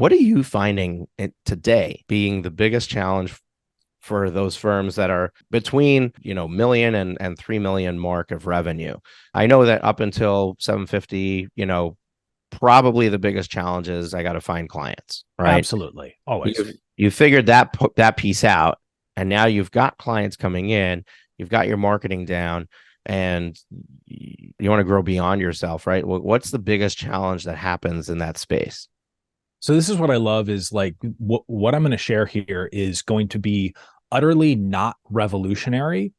What are you finding today being the biggest challenge for those firms that are between, million and 3 million mark of revenue? I know that up until 750, probably the biggest challenge is I got to find clients, right? Absolutely. Always. You figured that piece out, and now you've got clients coming in, you've got your marketing down, and you want to grow beyond yourself, right? What's the biggest challenge that happens in that space? So this is what I love is like what I'm going to share here is going to be utterly not revolutionary,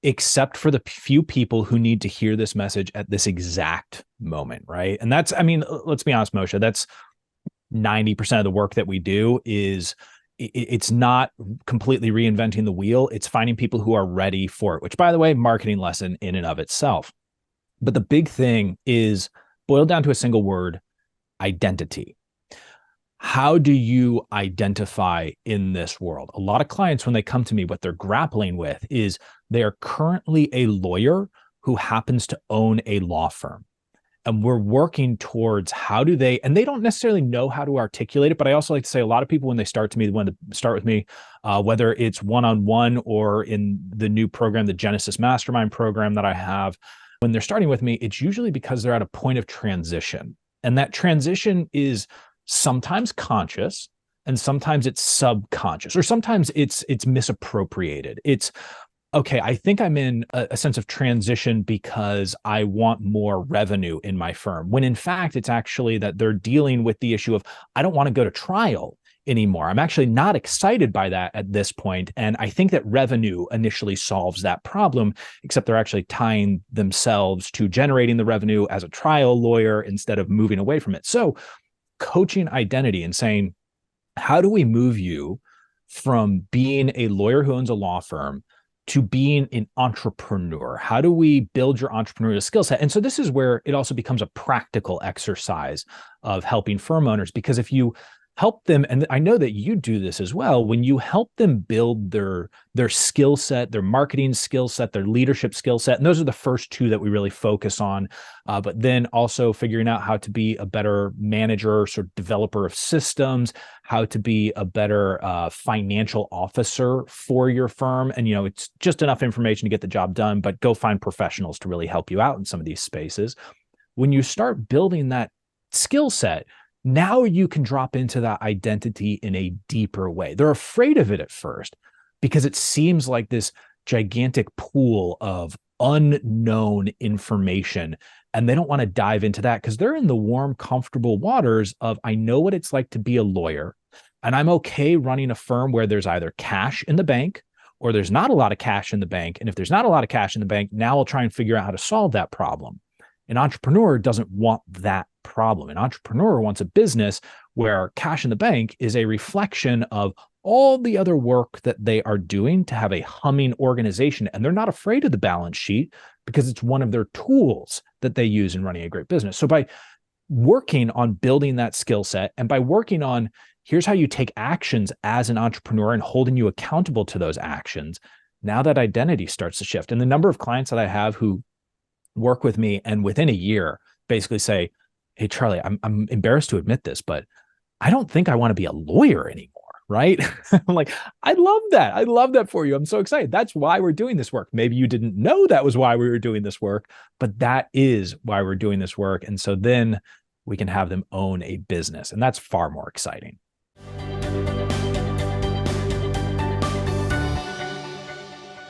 except for the few people who need to hear this message at this exact moment, right? And that's, I mean, let's be honest, Moshe, that's 90% of the work that we do is it's not completely reinventing the wheel. It's finding people who are ready for it, which, by the way, marketing lesson in and of itself. But the big thing is boiled down to a single word: identity. How do you identify in this world? A lot of clients, when they come to me, what they're grappling with is they are currently a lawyer who happens to own a law firm. And we're working towards how do they, and they don't necessarily know how to articulate it, but I also like to say a lot of people, when they start with me, whether it's one-on-one or in the new program, the Genesis Mastermind program that I have, when they're starting with me, it's usually because they're at a point of transition. And that transition is sometimes conscious and sometimes it's subconscious, or sometimes it's misappropriated. It's, okay, I think I'm in a sense of transition because I want more revenue in my firm, when in fact it's actually that they're dealing with the issue of, I don't want to go to trial anymore. I'm actually not excited by that at this point. And I think that revenue initially solves that problem, except they're actually tying themselves to generating the revenue as a trial lawyer instead of moving away from it. So coaching identity and saying, how do we move you from being a lawyer who owns a law firm to being an entrepreneur? How do we build your entrepreneurial skill set? And so this is where it also becomes a practical exercise of helping firm owners, because if you help them, and I know that you do this as well, when you help them build their skill set, their marketing skill set, their leadership skill set, and those are the first two that we really focus on, but then also figuring out how to be a better manager, sort of developer of systems, how to be a better financial officer for your firm. And, it's just enough information to get the job done, but go find professionals to really help you out in some of these spaces. When you start building that skill set, now you can drop into that identity in a deeper way. They're afraid of it at first because it seems like this gigantic pool of unknown information, and they don't want to dive into that because they're in the warm, comfortable waters of, I know what it's like to be a lawyer, and I'm okay running a firm where there's either cash in the bank or there's not a lot of cash in the bank. And if there's not a lot of cash in the bank, now I'll try and figure out how to solve that problem. An entrepreneur doesn't want that problem. An entrepreneur wants a business where cash in the bank is a reflection of all the other work that they are doing to have a humming organization. And they're not afraid of the balance sheet because it's one of their tools that they use in running a great business. So by working on building that skill set, and by working on, here's how you take actions as an entrepreneur and holding you accountable to those actions, now that identity starts to shift. And the number of clients that I have who work with me and within a year basically say, hey, Charley, I'm embarrassed to admit this, but I don't think I want to be a lawyer anymore. Right? I'm like, I love that. I love that for you. I'm so excited. That's why we're doing this work. Maybe you didn't know that was why we were doing this work, but that is why we're doing this work. And so then we can have them own a business, and that's far more exciting.